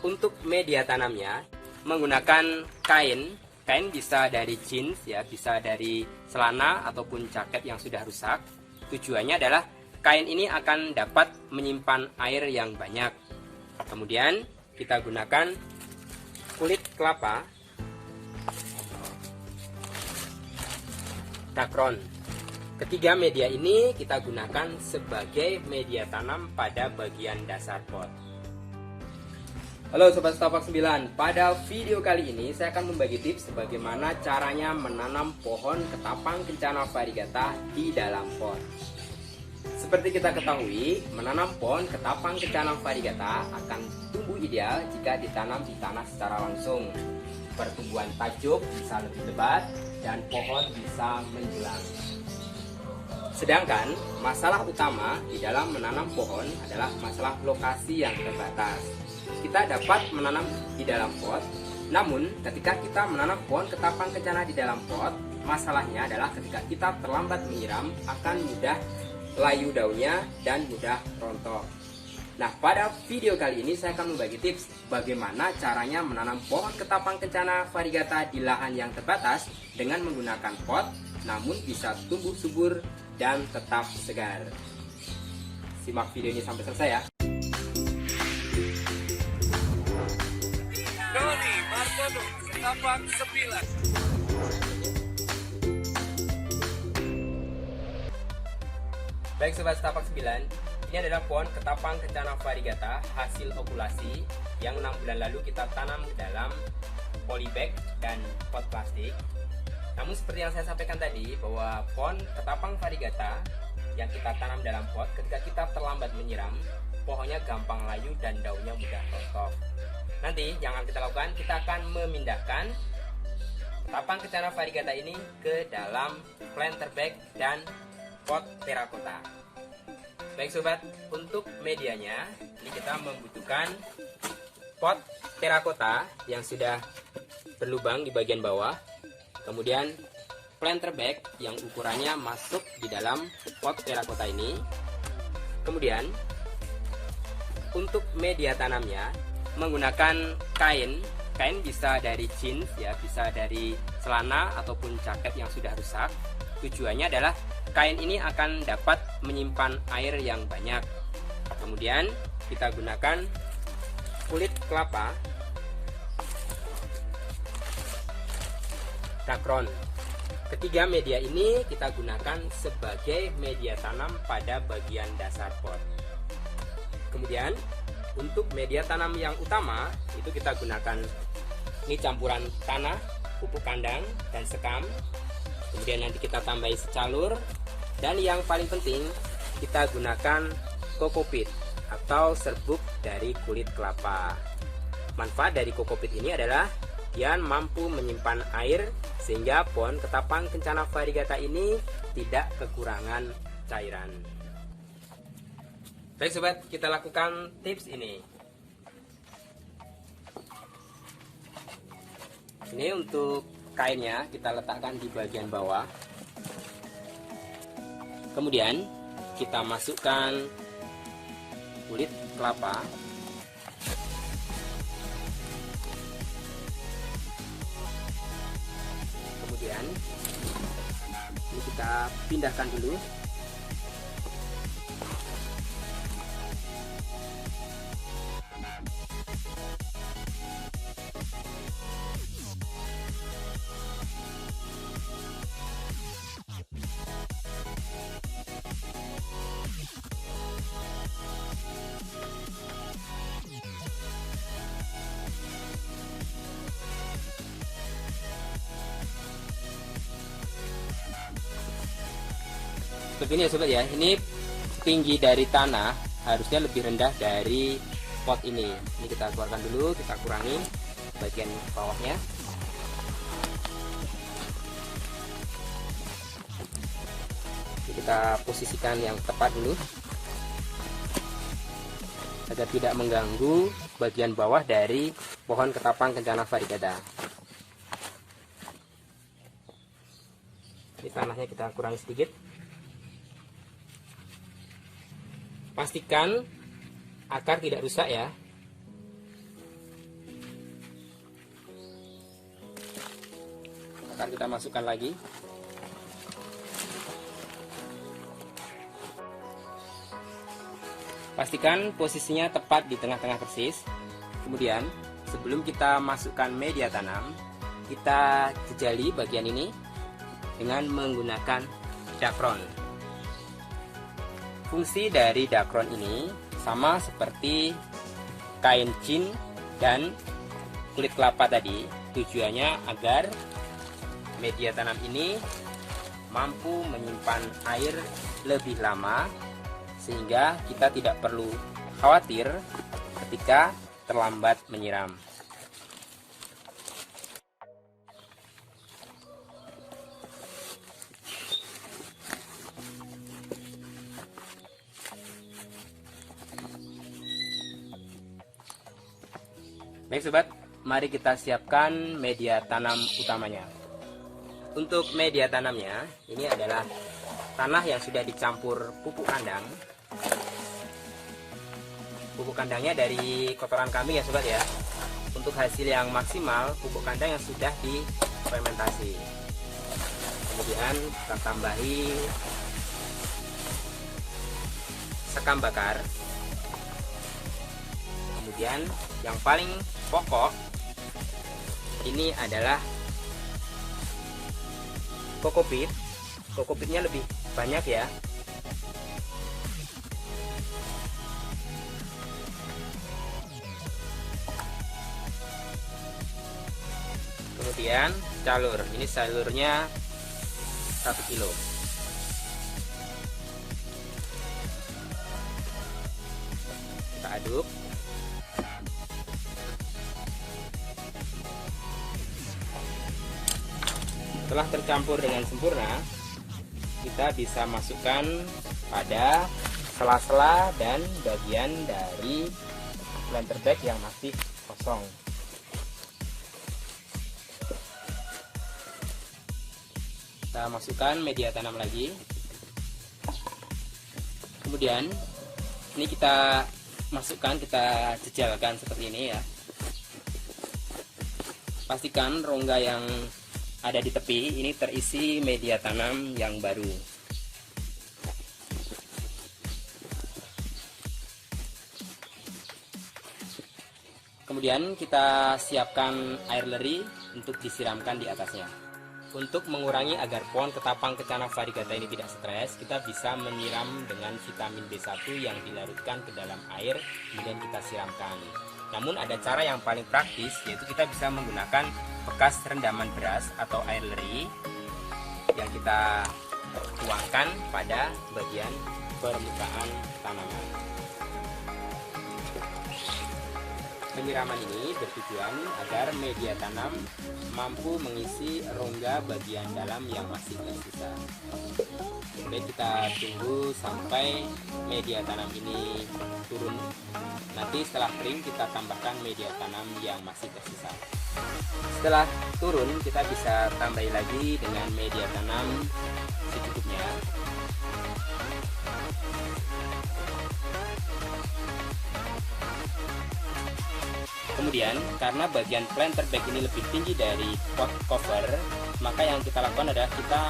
Untuk media tanamnya menggunakan kain. Kain bisa dari jeans ya, bisa dari celana ataupun jaket yang sudah rusak. Tujuannya adalah kain ini akan dapat menyimpan air yang banyak. Kemudian kita gunakan kulit kelapa, dakron. Ketiga media ini kita gunakan sebagai media tanam pada bagian dasar pot. Halo Sobat Setapak 9, pada video kali ini saya akan membagi tips bagaimana caranya menanam pohon ketapang kencana variegata di dalam pot. Seperti kita ketahui, menanam pohon ketapang kencana variegata akan tumbuh ideal jika ditanam di tanah secara langsung. Pertumbuhan tajuk bisa lebih lebat dan pohon bisa menjulang. Sedangkan masalah utama di dalam menanam pohon adalah masalah lokasi yang terbatas. Kita dapat menanam di dalam pot, namun ketika kita menanam pohon ketapang kencana di dalam pot, masalahnya adalah ketika kita terlambat menyiram akan mudah layu daunnya dan mudah rontok. Nah, pada video kali ini saya akan membagi tips bagaimana caranya menanam pohon ketapang kencana variegata di lahan yang terbatas dengan menggunakan pot, namun bisa tumbuh subur dan tetap segar. Simak video ini sampai selesai ya. Doni Margono, Setapak 9. Baik Sobat Setapak 9, ini adalah pohon ketapang kencana variegata hasil okulasi yang 6 bulan lalu kita tanam ke dalam polybag dan pot plastik. Namun seperti yang saya sampaikan tadi, bahwa pohon ketapang variegata yang kita tanam dalam pot, ketika kita terlambat menyiram, pohonnya gampang layu dan daunnya mudah rontok. Nanti yang akan kita lakukan, kita akan memindahkan ketapang kencana variegata ini ke dalam planter bag dan pot terakota. Baik sobat, untuk medianya ini kita membutuhkan pot terakota yang sudah berlubang di bagian bawah, kemudian planter bag yang ukurannya masuk di dalam pot terakota ini. Kemudian untuk media tanamnya menggunakan kain. Kain bisa dari jeans ya, bisa dari celana ataupun jaket yang sudah rusak. Tujuannya adalah kain ini akan dapat menyimpan air yang banyak. Kemudian kita gunakan kulit kelapa, dakron. Ketiga media ini kita gunakan sebagai media tanam pada bagian dasar pot. Kemudian untuk media tanam yang utama itu kita gunakan ini campuran tanah, pupuk kandang dan sekam. Kemudian nanti kita tambahi secalur, dan yang paling penting kita gunakan kokopit atau serbuk dari kulit kelapa. Manfaat dari kokopit ini adalah dia mampu menyimpan air sehingga pohon ketapang kencana variegata ini tidak kekurangan cairan. Baik sobat, kita lakukan tips ini. Ini untuk kainnya kita letakkan di bagian bawah. Kemudian kita masukkan kulit kelapa. Kemudian ini kita pindahkan dulu. Seperti ini ya sobat ya, ini tinggi dari tanah harusnya lebih rendah dari pot ini. Ini kita keluarkan dulu, kita kurangi bagian bawahnya. Ini kita posisikan yang tepat dulu agar tidak mengganggu bagian bawah dari pohon ketapang kencana variegata. Ini tanahnya kita kurangi sedikit. Pastikan akar tidak rusak ya. Ntar kita masukkan lagi. Pastikan posisinya tepat di tengah-tengah persis. Kemudian sebelum kita masukkan media tanam, kita jejali bagian ini dengan menggunakan dakron. Fungsi dari dakron ini sama seperti kain cin dan kulit kelapa tadi. Tujuannya agar media tanam ini mampu menyimpan air lebih lama, sehingga kita tidak perlu khawatir ketika terlambat menyiram. Baik sobat, mari kita siapkan media tanam utamanya. Untuk media tanamnya, ini adalah tanah yang sudah dicampur pupuk kandang. Pupuk kandangnya dari kotoran kambing ya sobat ya. Untuk hasil yang maksimal, pupuk kandang yang sudah difermentasi. Kemudian kita tambahi sekam bakar. Kemudian yang paling pokok ini adalah kokopit. Kokopitnya lebih banyak ya. Kemudian calur, ini salurnya 1 kilo. Kita aduk. Setelah tercampur dengan sempurna, kita bisa masukkan pada sela-sela dan bagian dari planter bag yang masih kosong. Kita masukkan media tanam lagi. Kemudian ini kita masukkan, kita jejalkan seperti ini ya. Pastikan rongga yang ada di tepi ini terisi media tanam yang baru. Kemudian kita siapkan air leri untuk disiramkan di atasnya. Untuk mengurangi agar pohon ketapang kencana variegata ini tidak stres, kita bisa menyiram dengan vitamin B1 yang dilarutkan ke dalam air, kemudian kita siramkan. Namun ada cara yang paling praktis, yaitu kita bisa menggunakan bekas rendaman beras atau air leri yang kita tuangkan pada bagian permukaan tanaman. Penyiraman ini bertujuan agar media tanam mampu mengisi rongga bagian dalam yang masih tersisa. Baik, kita tunggu sampai media tanam ini turun. Nanti setelah kering kita tambahkan media tanam yang masih tersisa. Setelah turun kita bisa tambahi lagi dengan media tanam secukupnya. Kemudian karena bagian planter bag ini lebih tinggi dari pot cover, maka yang kita lakukan adalah kita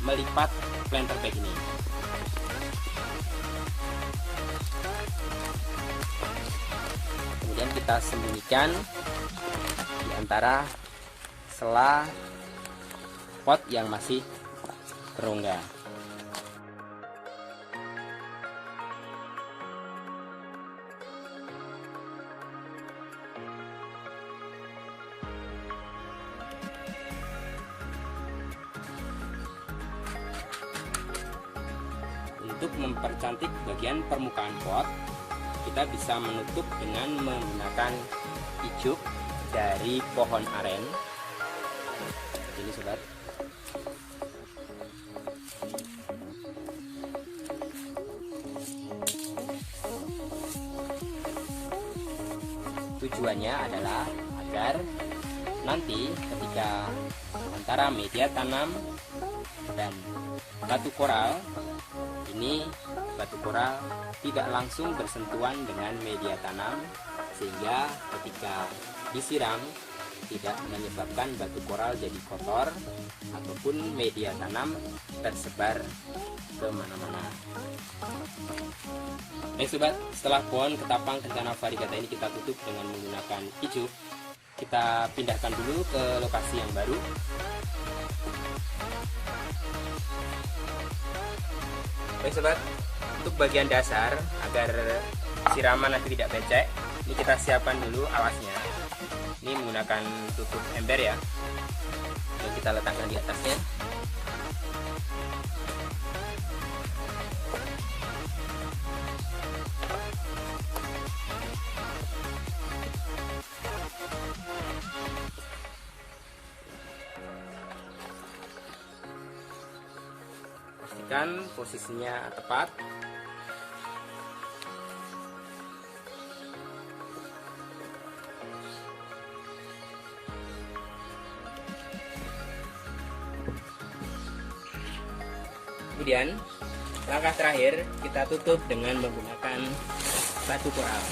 melipat planter bag ini. Kemudian kita sembunyikan di antara sela pot yang masih berongga. Untuk mempercantik bagian permukaan pot, kita bisa menutup dengan menggunakan ijuk dari pohon aren. Ini sobat. Tujuannya adalah agar nanti ketika antara media tanam dan batu koral, ini batu koral tidak langsung bersentuhan dengan media tanam, sehingga ketika disiram tidak menyebabkan batu koral jadi kotor ataupun media tanam tersebar kemana-mana. Baik sobat, setelah pohon ketapang kencana variegata ini kita tutup dengan menggunakan ijuk, kita pindahkan dulu ke lokasi yang baru. Baik sobat, untuk bagian dasar agar siraman nanti tidak becek, ini kita siapkan dulu alasnya. Ini menggunakan tutup ember ya, yang kita letakkan di atasnya. Pastikan posisinya tepat. Kemudian langkah terakhir kita tutup dengan menggunakan batu koral.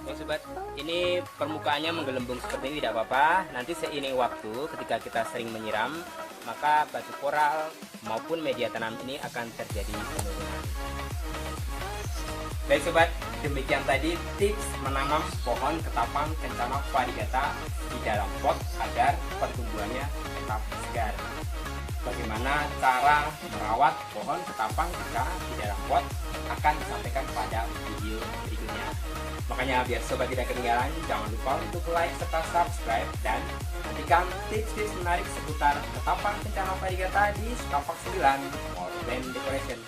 Ya sobat, ini permukaannya menggelembung seperti ini tidak apa-apa. Nanti seiring waktu ketika kita sering menyiram, maka batu koral maupun media tanam ini akan terjadi penurunan. Baik sobat, demikian tadi tips menanam pohon ketapang kencana variegata di dalam pot agar pertumbuhannya tetap segar. Bagaimana cara merawat pohon ketapang kencana di dalam pot akan disampaikan pada video berikutnya. Makanya biar sobat tidak ketinggalan, jangan lupa untuk like serta subscribe dan nantikan tips-tips menarik seputar ketapang kencana variegata di Setapak 9 More Than Decoration.